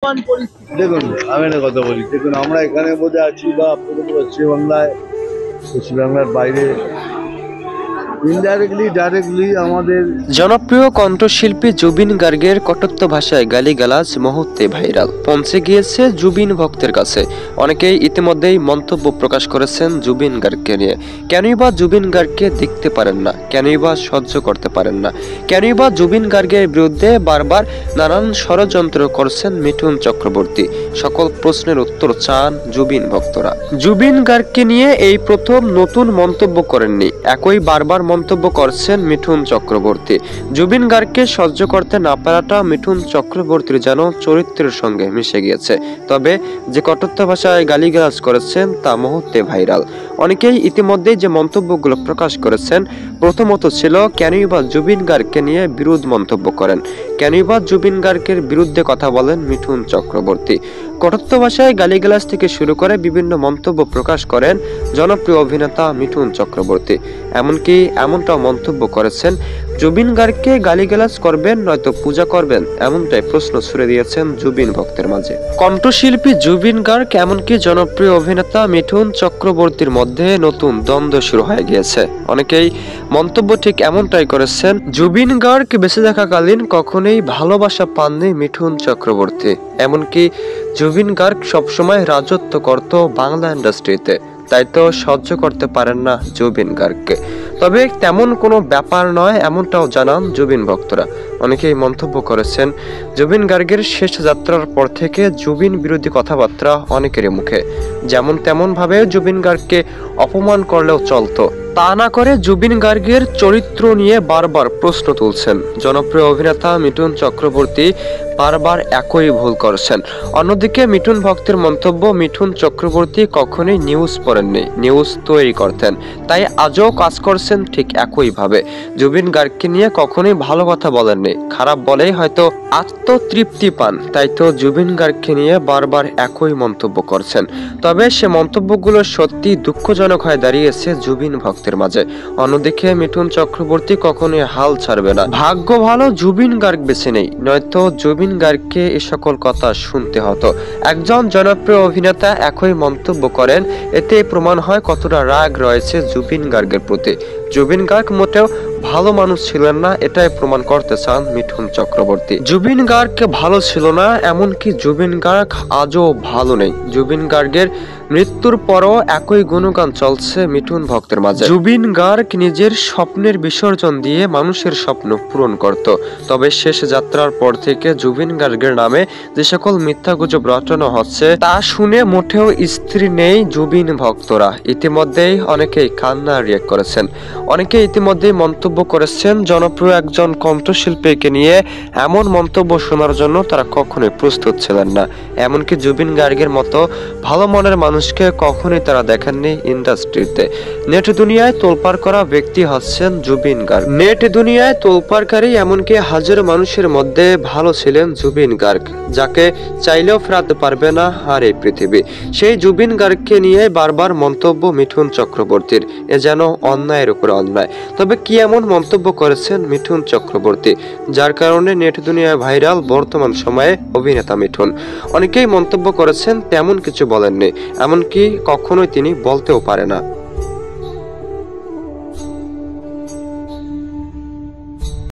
দেখুন আমি একটা কথা বলি, দেখুন আমরা এখানে বোধহয় আছি বা পশ্চিমবাংলায়, পশ্চিমবাংলার বাইরে ইনডাইরেক্টলি ডাইরেক্টলি আমাদের জনপ্রিয় কণ্ঠশিল্পী জুবিন গার্গের কটূক্ত ভাষায় গালিগালাজ মুহূর্তে ভাইরাল পৌঁছে গিয়েছে জুবিন ভক্তের কাছে। অনেকেই ইতিমধ্যেই মন্তব্য প্রকাশ করেছেন জুবিন গার্গকে নিয়ে। কেনই বা জুবিন গার্গকে দেখতে পারেন না, কেনই বা সহ্য করতে পারেন না, কেনই বা জুবিন গার্গের বিরুদ্ধে বারবার নানান ষড়যন্ত্র করছেন মিঠুন চক্রবর্তী। সকল প্রশ্নের উত্তর চান জুবিন ভক্তরা। জুবিন গার্গকে নিয়ে এই প্রথম নতুন মন্তব্য করেননি, একই বারবার মন্তব্য করছেন মিঠুন চক্রবর্তী। জুবিন গার্গকে সহ্য করতে না পারাটা মিঠুন চক্রবর্তীর যেন চরিত্রের সঙ্গে মিশে গিয়েছে। তবে যে কটূক্ত ভাষায় গালিগালাজ করেছেন তা মুহূর্তে ভাইরাল। অনেকেই ইতিমধ্যেই যে মন্তব্যগুলো প্রকাশ করেছেন, প্রথমত ছিল কেনই বা জুবিন গার্গকে নিয়ে বিরোধ মন্তব্য করেন, কেনই বা জুবিন গার্গের বিরুদ্ধে কথা বলেন মিঠুন চক্রবর্তী। কটূক্ত ভাষায় গালিগালাজ থেকে শুরু করে বিভিন্ন মন্তব্য প্রকাশ করেন জনপ্রিয় অভিনেতা মিঠুন চক্রবর্তী। এমনকি এমনটাও মন্তব্য করেছেন, জুবিন গার্গকে গালিগালাজ করবেন নয়তো পূজা করবেন, এমনটাই প্রশ্ন ছুড়ে দিয়েছেন জুবিন ভক্তের মাঝে। কণ্ঠশিল্পী জুবিন গার্গ এমনকি জনপ্রিয় অভিনেতা মিঠুন চক্রবর্তীর মধ্যে নতুন দ্বন্দ্ব শুরু হয়ে গিয়েছে। অনেকেই মন্তব্য ঠিক এমনটাই করেছেন, জুবিন গার্গ বেঁচে থাকাকালীন কখনোই ভালোবাসা পাননি মিঠুন চক্রবর্তী। এমনকি জুবিন গার্গ সবসময় রাজত্ব করত বাংলা ইন্ডাস্ট্রিতে, তাই তো সহ্য করতে পারেন না জুবিন গার্গকে। তবে তেমন কোনো ব্যাপার নয়, এমনটাও জানান জুবিন ভক্তরা। অনেকেই মন্তব্য করেছেন, জুবিন গার্গের শেষ যাত্রার পর থেকে জুবিন বিরোধী কথাবার্তা অনেকেরই মুখে। যেমন তেমন ভাবে জুবিন গার্গকে অপমান করলেও চলতো, তা না করে জুবিন গার্গের চরিত্র নিয়ে বারবার প্রশ্ন তুলছেন জনপ্রিয় অভিনেতা মিঠুন চক্রবর্তী। বারবার একই ভুল করছেন। অন্যদিকে মিঠুন ভক্তের মন্তব্য, মিঠুন চক্রবর্তী কখনোই নিউজ পড়েননি, নিউজ তৈরি করতেন, তাই আজও কাজ করছেন ঠিক একই ভাবে। জুবিন গার্গকে নিয়ে কখনোই ভালো কথা বলেননি, খারাপ বলেই হয়তো আত্মতৃপ্তি পান, তাই তো জুবিন গার্গকে নিয়ে বারবার একই মন্তব্য করছেন। তবে সে মন্তব্যগুলো সত্যি দুঃখজনক হয়ে দাঁড়িয়েছে জুবিন ভক্তের মাঝে। অন্যদিকে মিঠুন চক্রবর্তী কখনোই হাল ছাড়বে না। ভাগ্য ভালো জুবিন গার্গ বেঁচে নেই, নয়তো জুবিন গার্গকে এ সকল কথা শুনতে হতো। একজন জনপ্রিয় অভিনেতা একই মন্তব্য করেন, এতে প্রমাণ হয় কতটা রাগ রয়েছে জুবিন গার্গের প্রতি। জুবিন গার্গ মোটেও ভালো মানুষ ছিলেন না, এটাই প্রমাণ করতে চান মিঠুন চক্রবর্তী। জুবিন গার্গ ভালো ছিল না, এমনকি জুবিন গার্গ আজও ভালো নেই। জুবিন গার্গের মৃত্যুর পরও একই গুণগান চলছে মিঠুন ভক্তের মাঝে। জুবিন গার্গ নিজের স্বপ্নের বিসর্জন দিয়ে মানুষের স্বপ্ন পূরণ করত। তবে শেষ যাত্রার পর থেকে জুবিন গার্গের নামে যে সকল মিথ্যা গুজব রটানো হচ্ছে তা শুনে মোটেও স্থির নেই জুবিন ভক্তরা। ইতিমধ্যেই অনেকেই কান্না রিয়েক্ট করেছেন, অনেকে ইতিমধ্যেই মন্তব্য করেছেন জনপ্রিয় একজন কণ্ঠশিল্পীকে নিয়ে এমন মন্তব্য শোনার জন্য তারা কখনোই প্রস্তুত ছিলেন না। এমনকি জুবিন গার্গের মতো ভালো মনের মানুষকে কখনোই তারা দেখেননি ইন্ডাস্ট্রিতে। নেট দুনিয়ায় তোলপাড় করা ব্যক্তি হচ্ছেন জুবিন গার্গ। নেট দুনিয়ায় তোলপাড়কারী এমনকি হাজারো মানুষের মধ্যে ভালো ছিলেন জুবিন গার্গ, যাকে চাইলেও ফেরাতে পারবে না আর এই পৃথিবী। সেই জুবিন গার্গকে নিয়ে বারবার মন্তব্য মিঠুন চক্রবর্তীর, এ যেন অন্যায়ের উপর অন্যায়। তবে কি এমন মন্তব্য করেছেন মিঠুন চক্রবর্তী যার কারণে নেট দুনিয়ায় ভাইরাল বর্তমান সময়ে অভিনেতা মিঠুন? অনেকেই মন্তব্য করেছেন তেমন কিছু বলেননি, এমনকি কখনোই তিনি বলতেও পারে না।